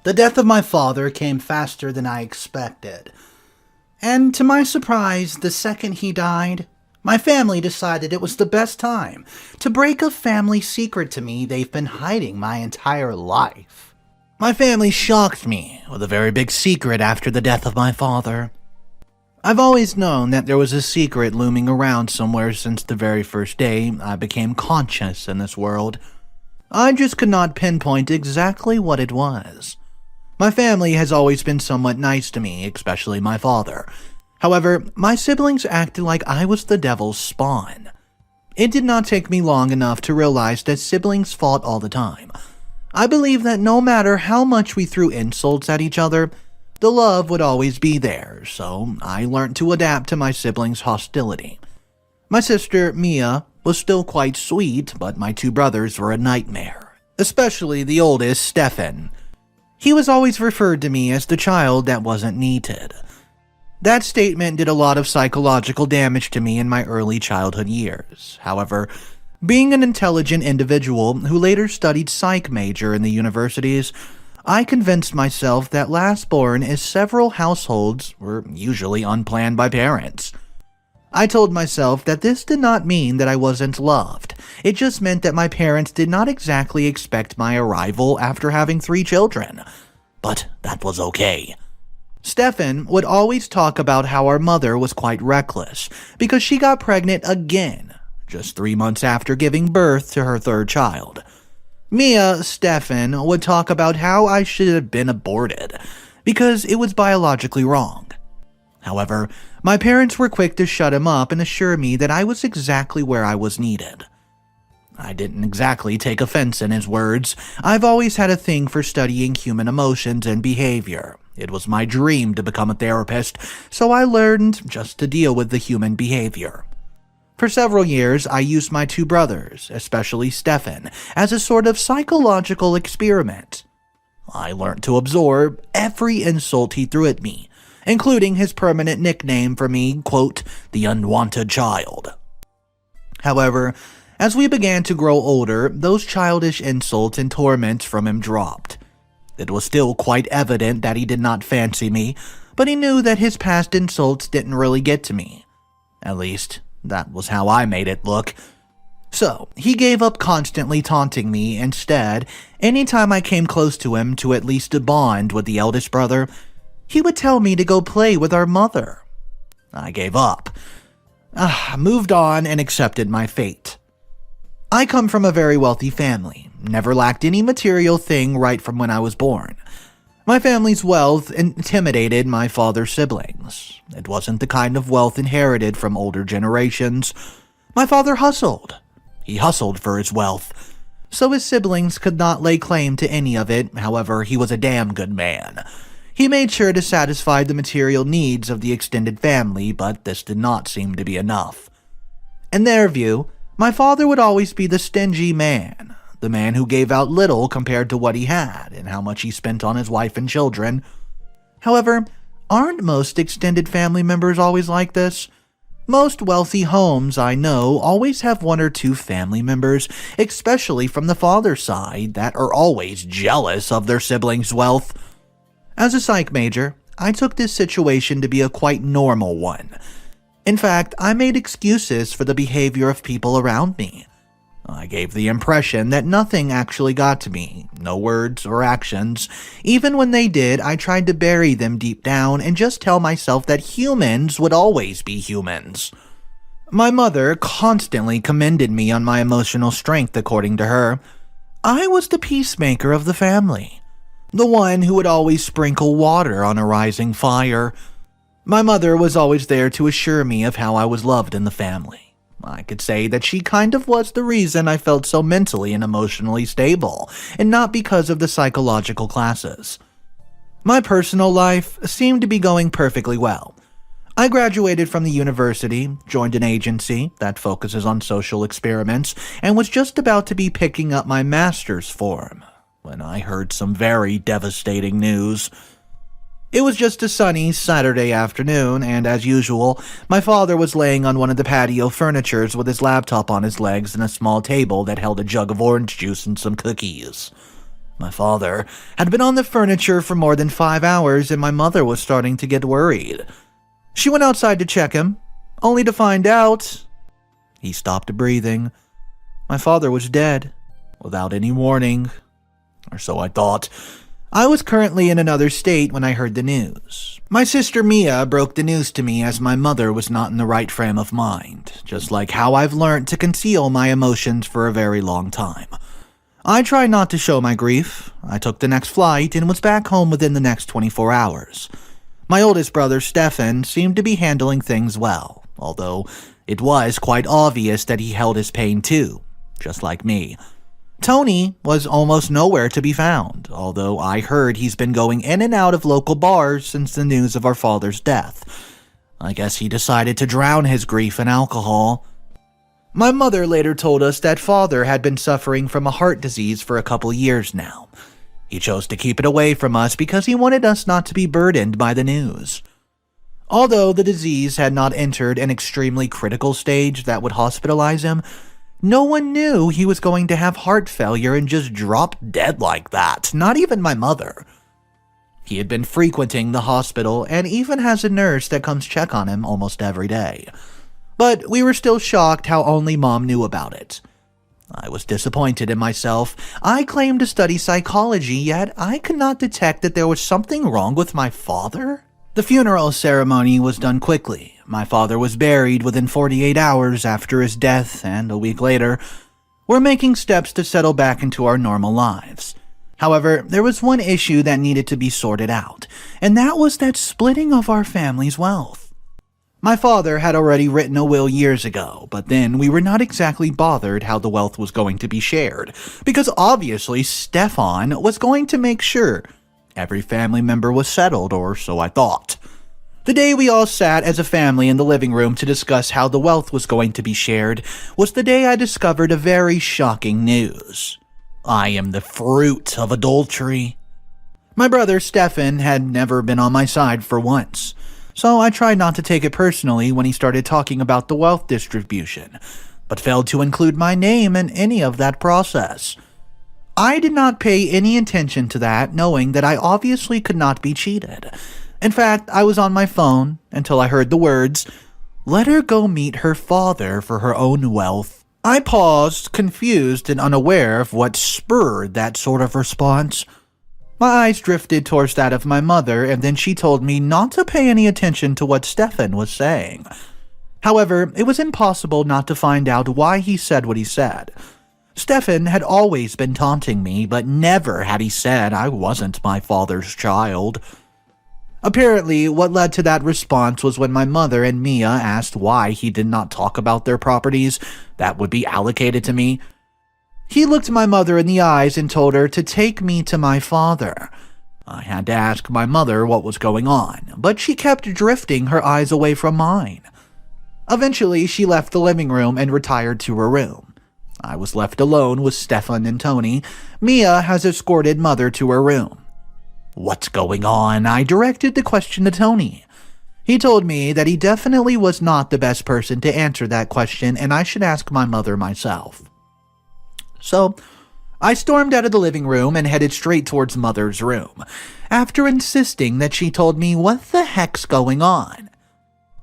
The death of my father came faster than I expected. And to my surprise, the second he died, my family decided it was the best time to break a family secret to me they've been hiding my entire life. My family shocked me with a very big secret after the death of my father. I've always known that there was a secret looming around somewhere since the very first day I became conscious in this world. I just could not pinpoint exactly what it was. My family has always been somewhat nice to me, especially my father. However, my siblings acted like I was the devil's spawn. It did not take me long enough to realize that siblings fought all the time. I believe that no matter how much we threw insults at each other, the love would always be there, so I learned to adapt to my siblings' hostility. My sister, Mia, was still quite sweet, but my two brothers were a nightmare, especially the oldest, Stefan. He was always referred to me as the child that wasn't needed. That statement did a lot of psychological damage to me in my early childhood years. However, being an intelligent individual who later studied psych major in the universities, I convinced myself that last born in several households were usually unplanned by parents. I told myself that this did not mean that I wasn't loved. It just meant that my parents did not exactly expect my arrival after having 3 children. But that was okay. Stefan would always talk about how our mother was quite reckless because she got pregnant again, just 3 months after giving birth to her 3rd child. Stefan would talk about how I should have been aborted because it was biologically wrong. However, my parents were quick to shut him up and assure me that I was exactly where I was needed. I didn't exactly take offense in his words. I've always had a thing for studying human emotions and behavior. It was my dream to become a therapist, so I learned just to deal with the human behavior. For several years, I used my 2 brothers, especially Stefan, as a sort of psychological experiment. I learned to absorb every insult he threw at me, including his permanent nickname for me, quote, the unwanted child. However, as we began to grow older, those childish insults and torments from him dropped. It was still quite evident that he did not fancy me, but he knew that his past insults didn't really get to me. At least, that was how I made it look. So, he gave up constantly taunting me. Instead, anytime I came close to him to at least bond with the eldest brother, he would tell me to go play with our mother. I gave up. Moved on and accepted my fate. I come from a very wealthy family, never lacked any material thing right from when I was born. My family's wealth intimidated my father's siblings. It wasn't the kind of wealth inherited from older generations. My father hustled. He hustled for his wealth, so his siblings could not lay claim to any of it. However, he was a damn good man. He made sure to satisfy the material needs of the extended family, but this did not seem to be enough. In their view, my father would always be the stingy man, the man who gave out little compared to what he had and how much he spent on his wife and children. However, aren't most extended family members always like this? Most wealthy homes I know always have 1 or 2 family members, especially from the father's side, that are always jealous of their siblings' wealth. As a psych major, I took this situation to be a quite normal one. In fact, I made excuses for the behavior of people around me. I gave the impression that nothing actually got to me, no words or actions. Even when they did, I tried to bury them deep down and just tell myself that humans would always be humans. My mother constantly commended me on my emotional strength, according to her. I was the peacemaker of the family, the one who would always sprinkle water on a rising fire. My mother was always there to assure me of how I was loved in the family. I could say that she kind of was the reason I felt so mentally and emotionally stable, and not because of the psychological classes. My personal life seemed to be going perfectly well. I graduated from the university, joined an agency that focuses on social experiments, and was just about to be picking up my master's form when I heard some very devastating news. It was just a sunny Saturday afternoon, and as usual, my father was laying on one of the patio furnitures with his laptop on his legs and a small table that held a jug of orange juice and some cookies. My father had been on the furniture for more than 5 hours, and my mother was starting to get worried. She went outside to check him, only to find out he stopped breathing. My father was dead, without any warning, or so I thought. I was currently in another state when I heard the news. My sister Mia broke the news to me as my mother was not in the right frame of mind, just like how I've learned to conceal my emotions for a very long time. I tried not to show my grief. I took the next flight and was back home within the next 24 hours. My oldest brother, Stefan, seemed to be handling things well, although it was quite obvious that he held his pain too, just like me. Tony was almost nowhere to be found, although I heard he's been going in and out of local bars since the news of our father's death. I guess he decided to drown his grief in alcohol. My mother later told us that father had been suffering from a heart disease for a couple years now. He chose to keep it away from us because he wanted us not to be burdened by the news. Although the disease had not entered an extremely critical stage that would hospitalize him, no one knew he was going to have heart failure and just drop dead like that, not even my mother. He had been frequenting the hospital and even has a nurse that comes check on him almost every day. But we were still shocked how only Mom knew about it. I was disappointed in myself. I claimed to study psychology, yet I could not detect that there was something wrong with my father. The funeral ceremony was done quickly. My father was buried within 48 hours after his death, and a week later, we're making steps to settle back into our normal lives. However, there was one issue that needed to be sorted out, and that was that splitting of our family's wealth. My father had already written a will years ago, but then we were not exactly bothered how the wealth was going to be shared, because obviously Stefan was going to make sure every family member was settled, or so I thought. The day we all sat as a family in the living room to discuss how the wealth was going to be shared was the day I discovered a very shocking news. I am the fruit of adultery. My brother Stefan had never been on my side for once, so I tried not to take it personally when he started talking about the wealth distribution, but failed to include my name in any of that process. I did not pay any attention to that, knowing that I obviously could not be cheated. In fact, I was on my phone until I heard the words, "Let her go meet her father for her own wealth." I paused, confused and unaware of what spurred that sort of response. My eyes drifted towards that of my mother, and then she told me not to pay any attention to what Stefan was saying. However, it was impossible not to find out why he said what he said. Stefan had always been taunting me, but never had he said I wasn't my father's child. Apparently, what led to that response was when my mother and Mia asked why he did not talk about their properties that would be allocated to me. He looked my mother in the eyes and told her to take me to my father. I had to ask my mother what was going on, but she kept drifting her eyes away from mine. Eventually, she left the living room and retired to her room. I was left alone with Stefan and Tony. Mia has escorted mother to her room. "What's going on?" I directed the question to Tony. He told me that he definitely was not the best person to answer that question and I should ask my mother myself. So, I stormed out of the living room and headed straight towards Mother's room, after insisting that she told me what the heck's going on.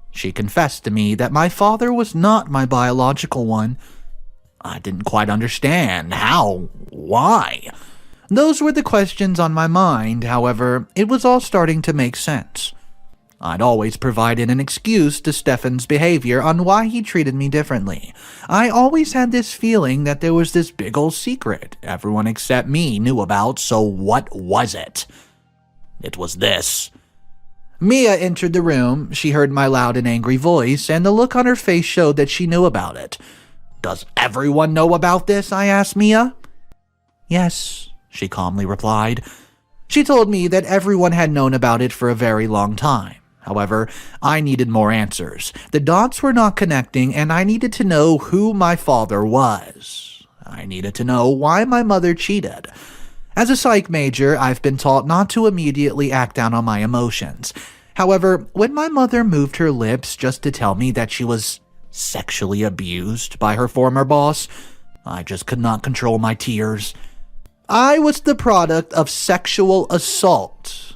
She confessed to me that my father was not my biological one. I didn't quite understand how, why. Those were the questions on my mind, however, it was all starting to make sense. I'd always provided an excuse to Stefan's behavior on why he treated me differently. I always had this feeling that there was this big old secret everyone except me knew about, so what was it? It was this. Mia entered the room. She heard my loud and angry voice, and the look on her face showed that she knew about it. "Does everyone know about this?" I asked Mia. "Yes," she calmly replied. She told me that everyone had known about it for a very long time. However, I needed more answers. The dots were not connecting, and I needed to know who my father was. I needed to know why my mother cheated. As a psych major, I've been taught not to immediately act out on my emotions. However, when my mother moved her lips just to tell me that she was sexually abused by her former boss, I just could not control my tears. I was the product of sexual assault.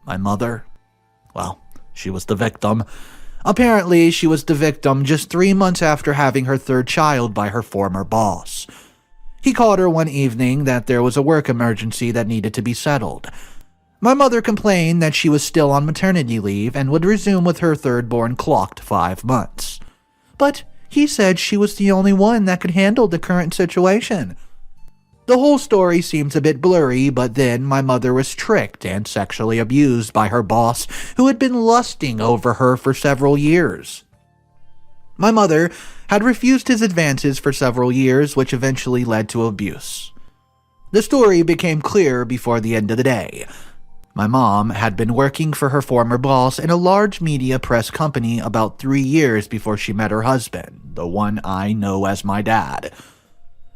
My mother, well, she was the victim. Apparently, she was the victim just 3 months after having her third child by her former boss. He called her one evening that there was a work emergency that needed to be settled. My mother complained that she was still on maternity leave and would resume with her third-born clocked 5 months. But he said she was the only one that could handle the current situation. The whole story seems a bit blurry, but then my mother was tricked and sexually abused by her boss, who had been lusting over her for several years. My mother had refused his advances for several years, which eventually led to abuse. The story became clear before the end of the day. My mom had been working for her former boss in a large media press company about 3 years before she met her husband, the one I know as my dad.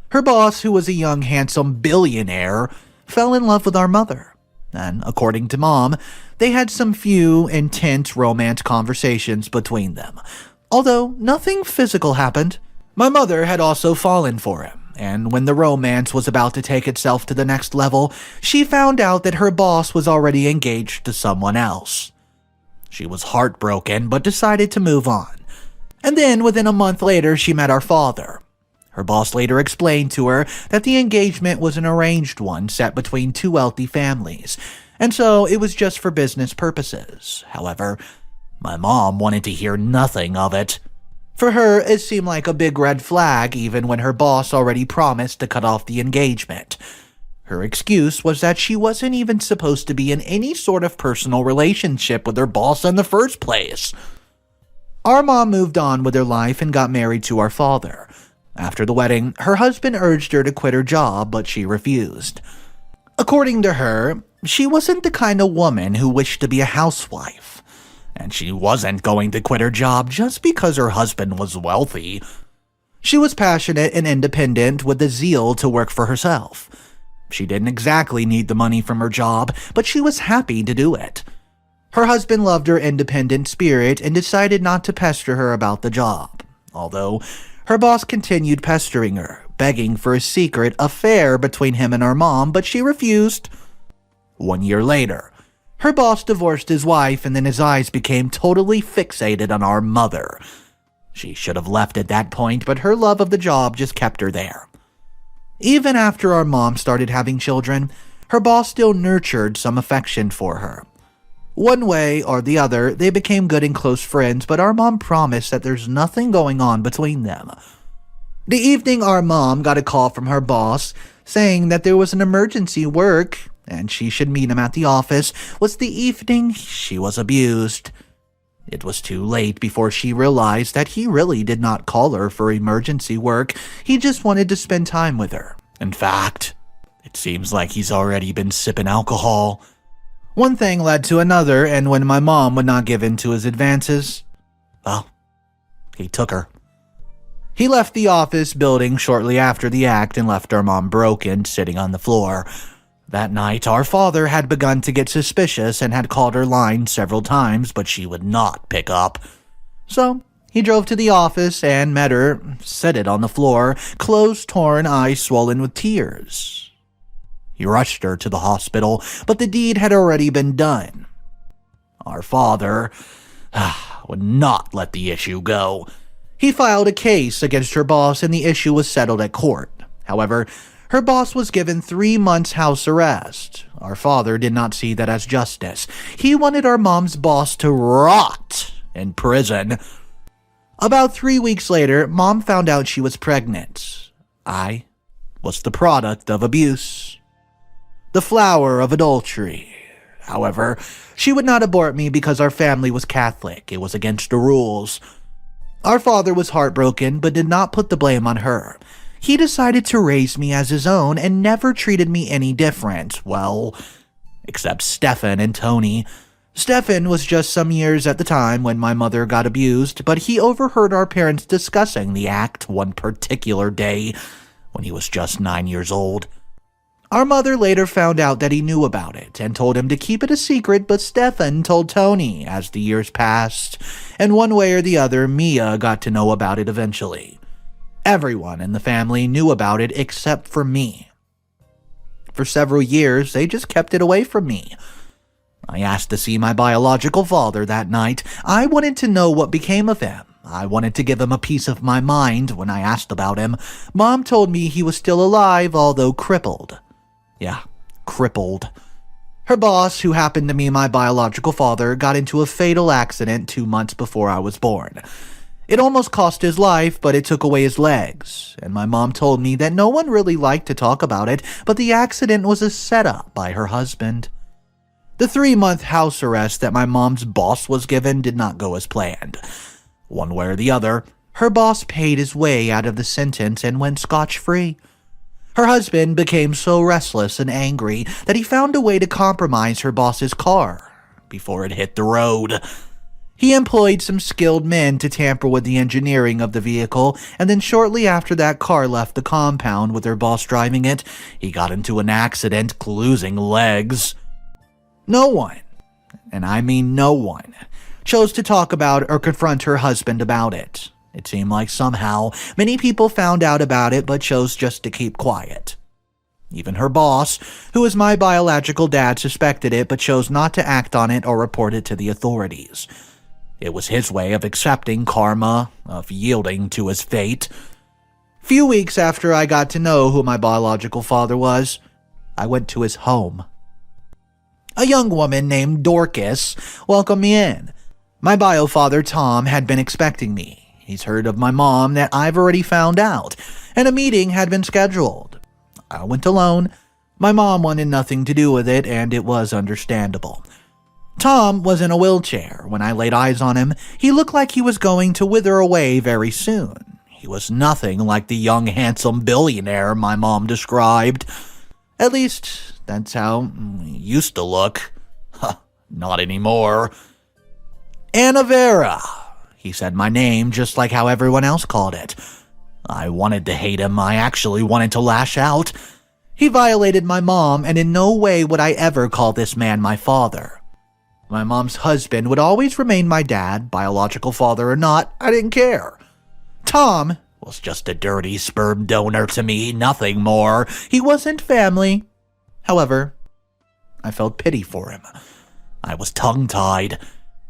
Her boss, who was a young, handsome billionaire, fell in love with our mother, and according to Mom, they had some few intense romance conversations between them. Although nothing physical happened, my mother had also fallen for him, and when the romance was about to take itself to the next level, she found out that her boss was already engaged to someone else. She was heartbroken, but decided to move on. And then, within a month later, she met our father. Her boss later explained to her that the engagement was an arranged one set between two wealthy families, and so it was just for business purposes. However, my mom wanted to hear nothing of it. For her, it seemed like a big red flag even when her boss already promised to cut off the engagement. Her excuse was that she wasn't even supposed to be in any sort of personal relationship with her boss in the first place. Our mom moved on with her life and got married to our father. After the wedding, her husband urged her to quit her job, but she refused. According to her, she wasn't the kind of woman who wished to be a housewife, and she wasn't going to quit her job just because her husband was wealthy. She was passionate and independent with the zeal to work for herself. She didn't exactly need the money from her job, but she was happy to do it. Her husband loved her independent spirit and decided not to pester her about the job, although her boss continued pestering her, begging for a secret affair between him and our mom, but she refused. 1 year later, her boss divorced his wife, and then his eyes became totally fixated on our mother. She should have left at that point, but her love of the job just kept her there. Even after our mom started having children, her boss still nurtured some affection for her. One way or the other, they became good and close friends, but our mom promised that there's nothing going on between them. The evening our mom got a call from her boss saying that there was an emergency work and she should meet him at the office was the evening she was abused. It was too late before she realized that he really did not call her for emergency work. He just wanted to spend time with her. In fact, it seems like he's already been sipping alcohol. One thing led to another, and when my mom would not give in to his advances, well, he took her. He left the office building shortly after the act and left our mom broken, sitting on the floor. That night, our father had begun to get suspicious and had called her line several times, but she would not pick up. So, he drove to the office and met her, seated on the floor, clothes torn, eyes swollen with tears. He rushed her to the hospital, but the deed had already been done. Our father would not let the issue go. He filed a case against her boss and the issue was settled at court. However, her boss was given 3 months house arrest. Our father did not see that as justice. He wanted our mom's boss to rot in prison. About 3 weeks later, Mom found out she was pregnant. I was the product of abuse, the flower of adultery. However, she would not abort me because our family was Catholic. It was against the rules. Our father was heartbroken, but did not put the blame on her. He decided to raise me as his own and never treated me any different. Well, except Stefan and Tony. Stefan was just some years at the time when my mother got abused, but he overheard our parents discussing the act one particular day when he was just 9 years old. Our mother later found out that he knew about it and told him to keep it a secret, but Stefan told Tony as the years passed, and one way or the other, Mia got to know about it eventually. Everyone in the family knew about it except for me. For several years, they just kept it away from me. I asked to see my biological father that night. I wanted to know what became of him. I wanted to give him a piece of my mind when I asked about him. Mom told me he was still alive, although crippled. Yeah, crippled. Her boss, who happened to be my biological father, got into a fatal accident 2 months before I was born. It almost cost his life, but it took away his legs, and my mom told me that no one really liked to talk about it, but the accident was a setup by her husband. The 3-month house arrest that my mom's boss was given did not go as planned. One way or the other, her boss paid his way out of the sentence and went scotch-free. Her husband became so restless and angry that he found a way to compromise her boss's car before it hit the road. He employed some skilled men to tamper with the engineering of the vehicle, and then shortly after that car left the compound with her boss driving it, he got into an accident, losing legs. No one, and I mean no one, chose to talk about or confront her husband about it. It seemed like somehow many people found out about it but chose just to keep quiet. Even her boss, who is my biological dad, suspected it but chose not to act on it or report it to the authorities. It was his way of accepting karma, of yielding to his fate. Few weeks after I got to know who my biological father was, I went to his home. A young woman named Dorcas welcomed me in. My bio-father, Tom, had been expecting me. He's heard of my mom that I've already found out, and a meeting had been scheduled. I went alone. My mom wanted nothing to do with it, and it was understandable. Tom was in a wheelchair. When I laid eyes on him, he looked like he was going to wither away very soon. He was nothing like the young, handsome billionaire my mom described. At least, that's how he used to look. Not anymore. Vera. He said my name just like how everyone else called it. I wanted to hate him. I actually wanted to lash out. He violated my mom, and in no way would I ever call this man my father. My mom's husband would always remain my dad, biological father or not, I didn't care. Tom was just a dirty sperm donor to me, nothing more. He wasn't family. However, I felt pity for him. I was tongue-tied.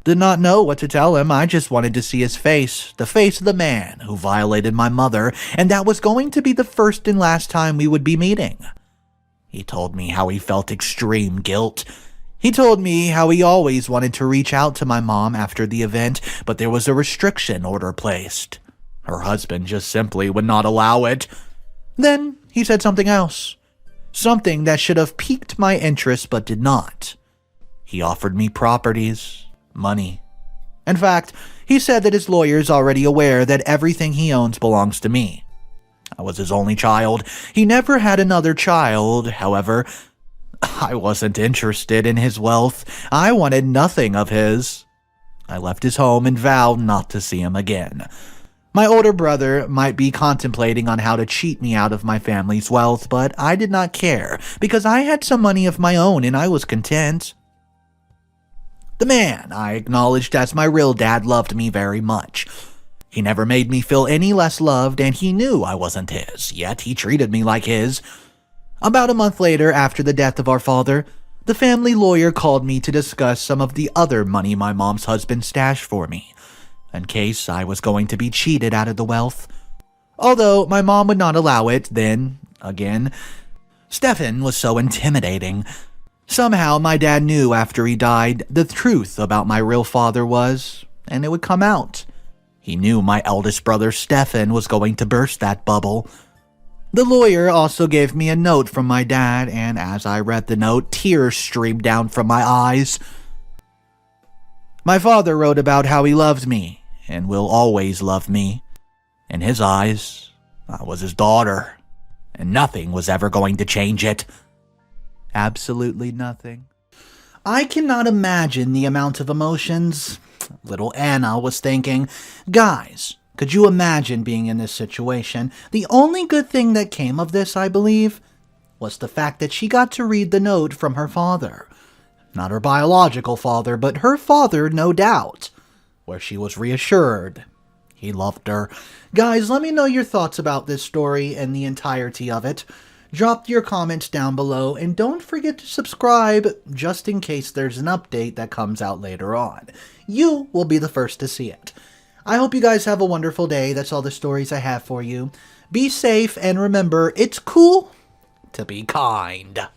Did not know what to tell him. I just wanted to see his face, the face of the man who violated my mother, and that was going to be the first and last time we would be meeting. He told me how he felt extreme guilt. He told me how he always wanted to reach out to my mom after the event, but there was a restriction order placed. Her husband just simply would not allow it. Then he said something else. Something that should have piqued my interest but did not. He offered me properties, money. In fact, he said that his lawyer is already aware that everything he owns belongs to me. I was his only child. He never had another child, however. I wasn't interested in his wealth. I wanted nothing of his. I left his home and vowed not to see him again. My older brother might be contemplating on how to cheat me out of my family's wealth, but I did not care, because I had some money of my own and I was content. The man I acknowledged as my real dad loved me very much. He never made me feel any less loved, and he knew I wasn't his, yet he treated me like his. About a month later, after the death of our father, the family lawyer called me to discuss some of the other money my mom's husband stashed for me, in case I was going to be cheated out of the wealth. Although my mom would not allow it, then, again, Stefan was so intimidating. Somehow my dad knew after he died the truth about my real father was, and it would come out. He knew my eldest brother Stefan was going to burst that bubble. The lawyer also gave me a note from my dad, and as I read the note, tears streamed down from my eyes. My father wrote about how he loved me, and will always love me. In his eyes, I was his daughter, and nothing was ever going to change it. Absolutely nothing. I cannot imagine the amount of emotions. Little Anna was thinking, guys, could you imagine being in this situation? The only good thing that came of this, I believe, was the fact that she got to read the note from her father. Not her biological father, but her father, no doubt, where she was reassured. He loved her. Guys, let me know your thoughts about this story and the entirety of it. Drop your comments down below, and don't forget to subscribe just in case there's an update that comes out later on. You will be the first to see it. I hope you guys have a wonderful day. That's all the stories I have for you. Be safe, and remember, it's cool to be kind.